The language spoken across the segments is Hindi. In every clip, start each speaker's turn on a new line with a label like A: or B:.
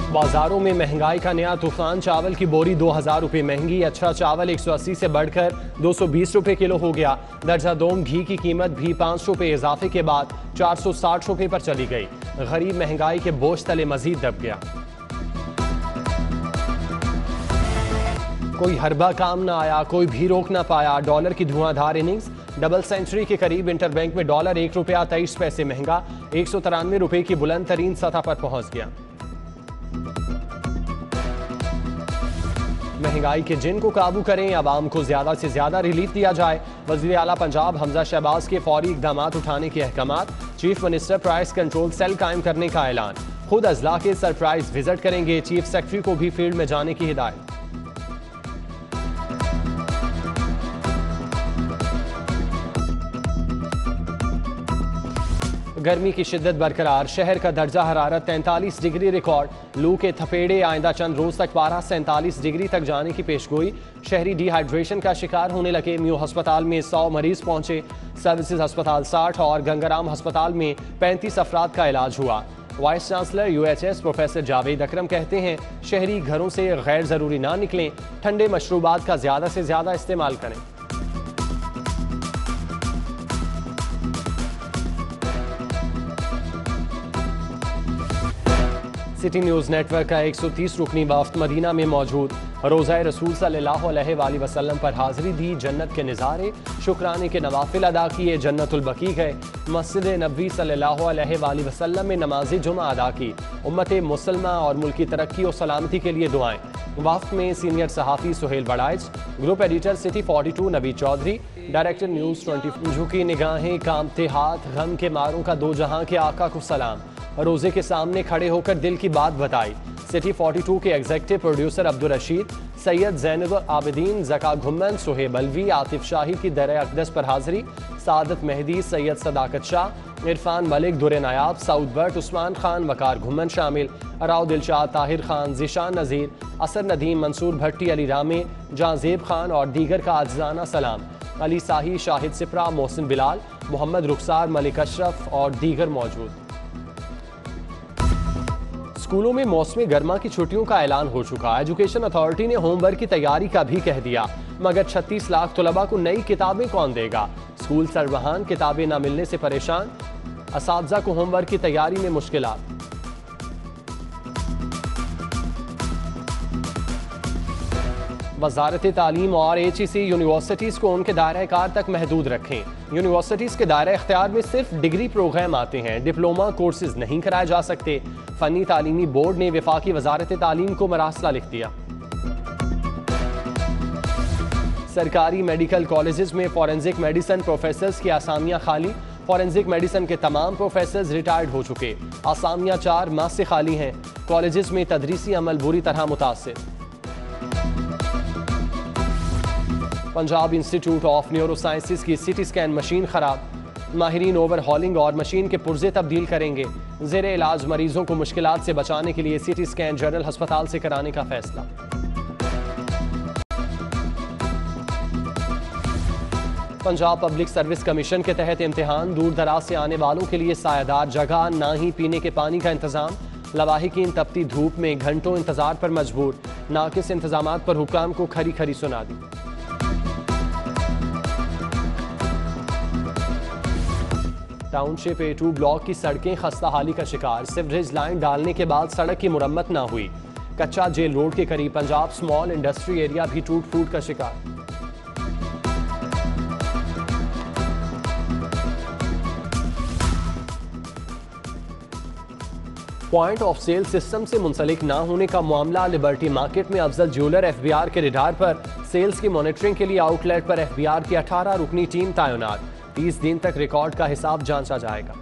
A: बाजारों में महंगाई का नया तूफान। चावल की बोरी 2000 रुपये महंगी। अच्छा चावल 180 से बढ़कर 220 रुपये किलो हो गया। दर्जा दोम घी की कीमत भी 5 रुपये इजाफे के बाद 460 रुपये पर चली गई। गरीब महंगाई के बोझ तले मजीद दब गया। कोई हरबा काम ना आया, कोई भी रोक ना पाया। डॉलर की धुआंधार इनिंग्स। डबल सेंचुरी के करीब इंटरबैंक में डॉलर 1 रुपया 23 पैसे महंगा 193 रुपये की बुलंद तरीन सतह पर पहुंच गया। महंगाई के जिन को काबू करें, आवाम को ज्यादा से ज्यादा रिलीफ दिया जाए। वज़ीर आला पंजाब हमजा शहबाज के फौरी इकदाम उठाने के अहकामात। Chief minister price control cell कायम करने का ऐलान। खुद अजला के सरप्राइज विजिट करेंगे। चीफ सेक्रेटरी को भी फील्ड में जाने की हिदायत। गर्मी की शिद्दत बरकरार। शहर का दर्जा हरारत 43 डिग्री रिकॉर्ड। लू के थपेड़े। आइंदा चंद रोज तक पारा 47 डिग्री तक जाने की पेशगोई। शहरी डिहाइड्रेशन का शिकार होने लगे। म्यू अस्पताल में 100 मरीज पहुंचे। सर्विसेज अस्पताल 60 और गंगाराम अस्पताल में 35 अफराद का इलाज हुआ। Vice chancellor UHS professor Javed Akram कहते हैं, शहरी घरों से गैर जरूरी ना निकलें। ठंडे मशरूबात का ज्यादा से ज्यादा इस्तेमाल करें। सिटी न्यूज़ नेटवर्क का 130 रुकनी वफ्द मदीना में मौजूद। रोज़ा रसूल सल्लल्लाहु अलैहि वसल्लम पर हाज़िरी दी। जन्नत के नज़ारे, शुक्राने के नवाफिल अदा किए। जन्नतुल बकी गए। मस्जिद नबवी सल्लल्लाहु अलैहि वसल्लम में नमाज जुमा अदा की। उम्मत मुसलमा और मुल्क की तरक्की और सलामती के लिए दुआएं। वफ्द में सीनियर सहाफ़ी Suhail Baraich, group editor city 42 Naveed Chaudhry, director news 24। झुकी निगाहें, कांपते हाथ, गम के मारों का दो जहां के आका को सलाम। रोजे के सामने खड़े होकर दिल की बात बताई। सिटी 42 के एग्जीक्यूटिव प्रोड्यूसर अब्दुल रशीद, सैयद ज़ैनुल आबिदीन, ज़का घुम्मन, सुहेब अलवी, आतिफ शाही की दर अक़दस पर हाज़िरी। सादत मेहदी, सैयद सदाकत शाह, इरफान मलिक, दुरे नायाब, साउद बर्ट, उस्मान खान, वकार घुम्मन शामिल। राव दिलशाद, ताहिर खान, ज़ीशान नज़ीर, असर नदीम, मंसूर भट्टी, अली रामे, जांजेब खान और दीगर का आज़ाना सलाम। अली साही, शाहिद सिप्रा, मोहसिन बिलाल, मोहम्मद रुखसार, मलिक अशरफ और दीगर मौजूद। स्कूलों में मौसमी गर्मा की छुट्टियों का ऐलान हो चुका। एजुकेशन अथॉरिटी ने होमवर्क की तैयारी का भी कह दिया, मगर 36 लाख तलबा को नई किताबें कौन देगा? स्कूल सरबराहान किताबें न मिलने से परेशान। असातिज़ा को होमवर्क की तैयारी में मुश्किलात। वजारत तालीम और HEC यूनिवर्सिटीज़ को उनके दायरा कार तक महदूद रखें। यूनिवर्सिटीज़ के दायरा इख्तियार में सिर्फ डिग्री प्रोग्राम आते हैं, डिप्लोमा कोर्सेज नहीं कराए जा सकते। फ़नी तालीमी बोर्ड ने वफाकी वजारत तालीम को मरासला लिख दिया। सरकारी मेडिकल कॉलेजेस में फॉरेंसिक मेडिसिन प्रोफेसर्स की आसामियाँ खाली। फॉरेंसिक मेडिसिन के तमाम प्रोफेसर्स रिटायर्ड हो चुके। आसामियाँ 4 माह से खाली हैं। कॉलेजेस में तदरीसी अमल बुरी तरह मुतासिर। Punjab institute of neuro sciences की CT स्कैन मशीन खराब। माहिरीन ओवरहॉलिंग और मशीन के पुर्जे तब्दील करेंगे। ज़ेरे इलाज मरीजों को मुश्किलात से बचाने के लिए CT स्कैन जनरल अस्पताल से कराने का फैसला। पंजाब पब्लिक सर्विस कमीशन के तहत इम्तिहान। दूर दराज से आने वालों के लिए सायादार जगह, ना ही पीने के पानी का इंतजाम। लवाहिकीन तपती धूप में घंटों इंतजार पर मजबूर। नाकिस इंतजामात पर हुक्काम को खरी खरी सुना दी। टाउनशिप A2 ब्लॉक की सड़कें खस्ता हाली का शिकार। सीवरेज लाइन डालने के बाद सड़क की मुरम्मत ना हुई। कच्चा जेल रोड के करीब पंजाब स्मॉल इंडस्ट्री एरिया भी टूट फूट का शिकार। पॉइंट ऑफ सेल सिस्टम से मुंसलिक ना होने का मामला। लिबर्टी मार्केट में अफजल ज्वेलर FBR के रिडार पर। सेल्स की मॉनिटरिंग के लिए आउटलेट पर FBR की 18 रुकनी टीम तैनात। 30 दिन तक रिकॉर्ड का हिसाब जांचा जाएगा।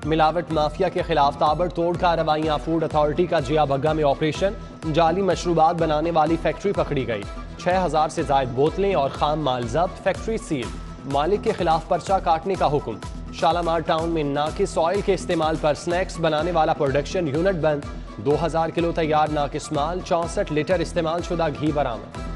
A: मिलावट माफिया के खिलाफ ताबड़तोड़ कार्रवाइयां। फूड अथॉरिटी का जिया बग्गा में ऑपरेशन। जाली मशरूबात बनाने वाली फैक्ट्री पकड़ी गई। 6000 से ज्यादा बोतलें और खाम माल जब्त। Factory seal. मालिक के खिलाफ पर्चा काटने का हुक्म। शालामार टाउन में नाकिस ऑयल के इस्तेमाल पर स्नैक्स बनाने वाला प्रोडक्शन यूनिट बंद। 2000 किलो तैयार नाकिस माल, 64 लीटर इस्तेमाल शुदा घी बरामद।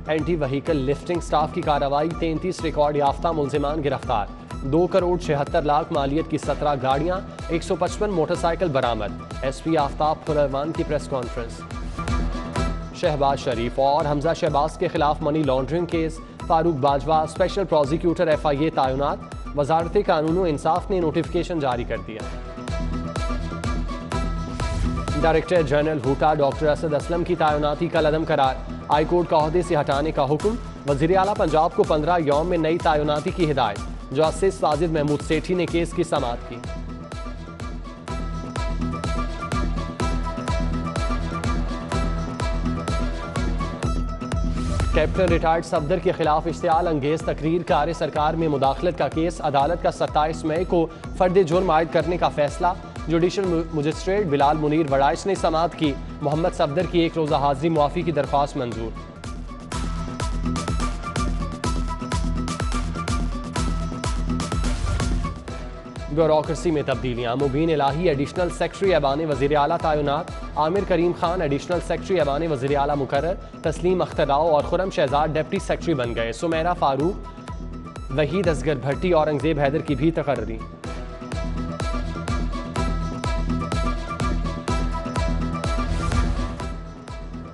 A: एंटी व्हीकल लिफ्टिंग स्टाफ की कार्रवाई। 33 रिकॉर्ड याफ्ता मुल्जिमान गिरफ्तार। 2 करोड़ 76 लाख मालियत की 17 गाड़ियां, 155 मोटरसाइकिल बरामद। एसपी आफ्ताब खुररवान की प्रेस कॉन्फ्रेंस। शहबाज शरीफ और हमजा शहबाज के खिलाफ money laundering case, Farooq Bajwa special prosecutor FIA तैनात। वजारत कानून व इंसाफ ने नोटिफिकेशन जारी कर दिया। डायरेक्टर जनरल हुटा डॉक्टर असद असलम की तैनाती का अदम करार, हाई कोर्ट का ओहदे से हटाने का हुक्म। वज़ीर आला पंजाब को 15 यौम में नई तैनाती की हिदायत। जस्टिस साजिद महमूद सेठी ने केस की समाअत की। कैप्टन रिटायर्ड सफदर के खिलाफ इश्तियाल अंगेज तकरीर कार्य सरकार में मुदाखलत का केस, अदालत का 27 मई को फर्द जुर्म आयद करने का फैसला। जुडिशल मजिस्ट्रेट बिलाल मुनीर वड़ाइच ने समाअत की। मोहम्मद सफदर की 1 रोज़ा हाजिरी मुआफ़ी की दरख्वास्त मंजूर। ब्यूरोक्रेसी में तब्दीलियां, मुबीन इलाही एडिशनल सेक्रेटरी ऐवान वज़ीर आला तैनात। आमिर करीम खान एडिशनल सेक्रेटरी ऐवान वज़ीर आला मुकर्रर। तस्लीम अख्तर राव और खुरम शहजाद डिप्टी सेक्रेटरी बन गए। सुमेरा फारूक, वहीद असगर भट्टी, औरंगजेब हैदर की भी तकर्री।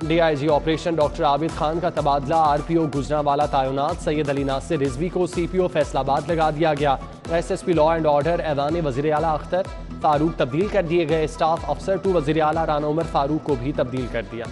A: DIG operation doctor Abid Khan का तबादला, RPO गुजरांवाला तैनात। सैयद अली नासिर रिजवी को CPO फैसलाबाद लगा दिया गया। SSP लॉ एंड ऑर्डर ऐवान वज़ीर आला अख्तर फारूक तब्दील कर दिए गए। स्टाफ अफसर टू वज़ीर आला राना उमर फारूक को भी तब्दील कर दिया।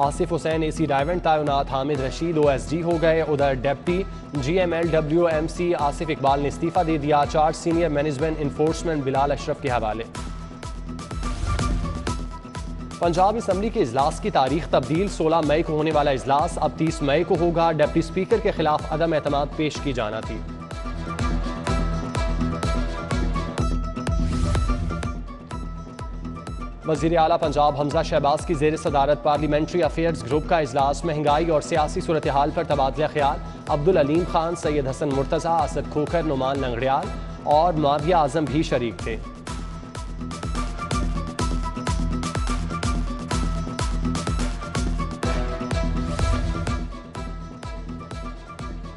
A: आसिफ हुसैन AC डाइवेंट तैनात। हामिद रशीद OSD हो गए। उधर डेप्टी GMLWMC आसिफ इकबाल ने इस्तीफा दे दिया। Charge senior management enforcement Bilal Ashraf के हवाले। पंजाब असम्बली के इजलास की तारीख तब्दील, 16 मई को होने वाला इजलास अब 30 मई को होगा। डिप्टी स्पीकर के खिलाफ अदम एतमाद पेश की जाना थी। वज़ीर आला पंजाब हमजा शहबाज की ज़ेर सदारत पार्लियामेंट्री अफेयर्स ग्रुप का इजलास। महंगाई और सियासी सूरत हाल पर तबादला ख्याल। अब्दुल अलीम खान, सैयद हसन मुर्तज़ा, असद खोखर, नुमान लंगड़ियाल और माविया आजम भी शरीक थे।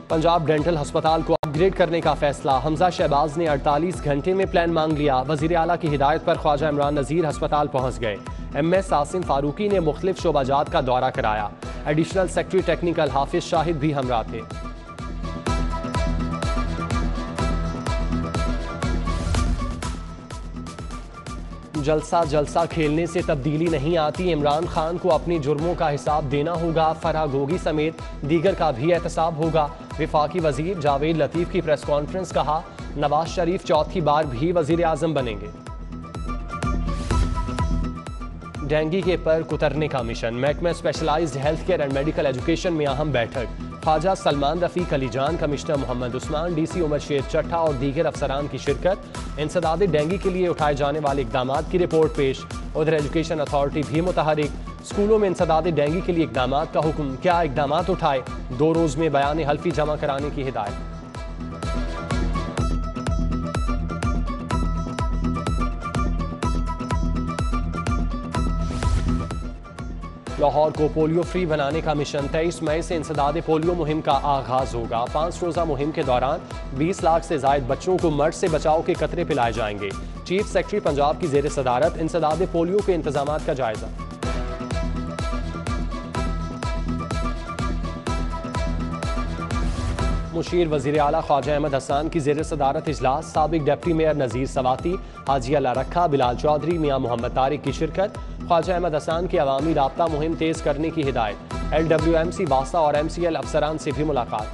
A: पंजाब डेंटल अस्पताल को अपग्रेड करने का फैसला। हमजा शहबाज ने 48 घंटे में प्लान मांग लिया। वज़ीर आला की हिदायत पर ख्वाजा इमरान नज़ीर अस्पताल पहुंच गए। MS आसिम फारूकी ने मुख्तलिफ शोबाजात का दौरा कराया। एडिशनल सेक्रेटरी टेक्निकल हाफिज शाहिद भी हमरा थे। जलसा जलसा खेलने से तब्दीली नहीं आती, इमरान खान को अपनी जुर्मों का हिसाब देना होगा। फराह गोगी समेत दीगर का भी एहतसाब होगा। विफाकी वजीर जावेद लतीफ की प्रेस कॉन्फ्रेंस, कहा नवाज शरीफ चौथी बार भी वजीर आजम बनेंगे। डेंगू के पर कुतरने का मिशन, महकमा specialised health care and medical education में अहम बैठक। ख्वाजा सलमान रफीक अलीजान, कमिश्नर मोहम्मद उस्मान, DC उमर शेर चट्टा और दीगर अफसरान की शिरकत। इंसदाद डेंगू के लिए उठाए जाने वाले इकदाम की रिपोर्ट पेश। उधर एजुकेशन अथॉरिटी भी मुतहरिक, स्कूलों में इंसदाद डेंगू के लिए इकदाम का हुक्म, क्या इकदाम उठाए, 2 रोज में बयान हल्फी जमा कराने की हिदायत। लाहौर को पोलियो फ्री बनाने का मिशन, 23 मई से इंसदाद पोलियो मुहिम का आगाज होगा। 5 रोजा मुहिम के दौरान 20 लाख से जायद बच्चों को मर्ज से बचाव के कतरे पिलाए जाएंगे। चीफ सेक्रेटरी पंजाब की जेर सदारत इंसदाद पोलियो के इंतजाम का जायजा। मुशीर वज़ीर आला ख्वाजा अहमद हसन की जेर सदारत इजलास। साबिक डिप्टी मेयर नज़ीर सवाती, हाजी अल्लाह रखा, बिलाल चौधरी, मियाँ मोहम्मद तारिक की शिरकत। ख्वाजा अहमद हसन की अवामी राब्ता मुहिम तेज करने की हिदायत। LWMC वासा और MCL अफसरान से भी मुलाकात।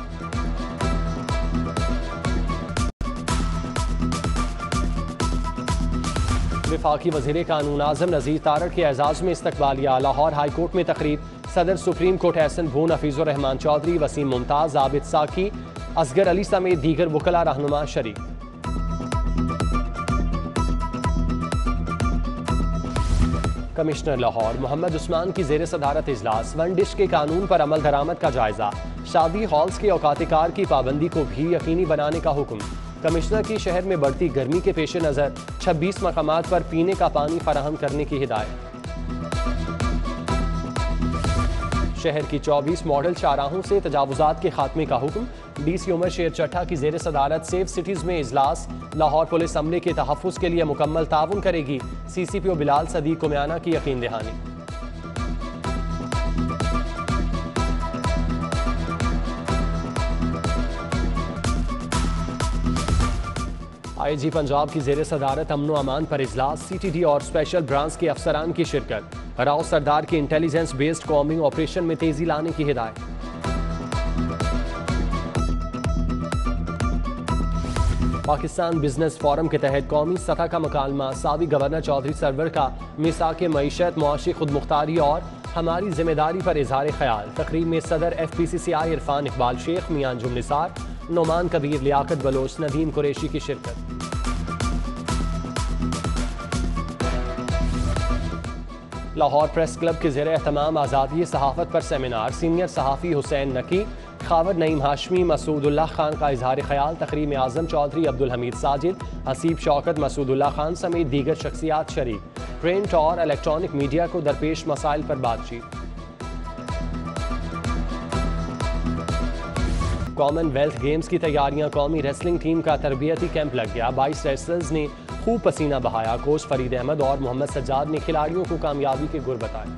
A: वफाकी वज़ीर कानून आज़म नज़ीर तारड़ के एजाज में इस्तकबालिया। लाहौर हाई कोर्ट में तकरीब, सदर सुप्रीम कोर्ट एहसन भून, हफीजुर रहमान चौधरी, वसीम मुमताज़, आबिद साकी, असगर अली समेत दीगर वकला रहनुमा शरीक। कमिश्नर लाहौर मोहम्मद उस्मान की जेर सदारत इजलास। वन डिश के कानून पर अमल दरामद का जायजा। शादी हॉल्स के औकातिकार की पाबंदी को भी यकीनी बनाने का हुक्म। कमिश्नर की शहर में बढ़ती गर्मी के पेश नज़र 26 मकामात पर पीने का पानी फराहम करने की हिदायत। शहर की 24 मॉडल चाराहों से तजावुजात के खात्मे का हुक्म। DC उमर शेर चट्टा की जेर सदारत सेफ सिटीज में इजलास। लाहौर पुलिस अमले के तहफ़्फ़ुज़ के लिए मुकम्मल ताउन करेगी। CCPO बिलाल सदीक को म्याना की यकीन दहानी। IG पंजाब की जेर सदारत अमन अमान पर इजलास। CTD और स्पेशल ब्रांच के अफसरान की शिरकत। राव सरदार की इंटेलिजेंस बेस्ड कॉम्बिंग ऑपरेशन में तेजी लाने की हिदायत। पाकिस्तान बिजनेस फोरम के तहत कौमी सतह का मकालमा। साबिक गवर्नर चौधरी सरवर का मिसाक मईशत, मुआशी खुद मुख्तारी और हमारी जिम्मेदारी पर इजहार ख्याल। तकरीब में सदर FPCCI इरफान इकबाल शेख, मियां अंजुम निसार, नोमान कबीर, लियाकत बलोच, नदीम कुरैशी की शिरकत। लाहौर प्रेस क्लब के ज़ेर एहतमाम आज़ादी सहाफ़त पर सेमिनार। सीनियर सहाफ़ी हुसैन नकी, खावर नईम हाशमी, मसूदुल्लाह खान का इजहार ख्याल। तकरीम में आज़म चौधरी, अब्दुल हमीद साजिद, हसीब शौकत, मसूदुल्लाह खान समेत दीगर शख्सियात शरीक। प्रिंट और इलेक्ट्रॉनिक मीडिया को दरपेश मसाइल पर बातचीत। कॉमनवेल्थ गेम्स की तैयारियां। कौमी रेसलिंग टीम का तरबियती कैंप लग गया। 22 रेसलर्स ने खूब पसीना बहाया। कोच फरीद अहमद और मोहम्मद सज्जाद ने खिलाड़ियों को कामयाबी के गुर बताए।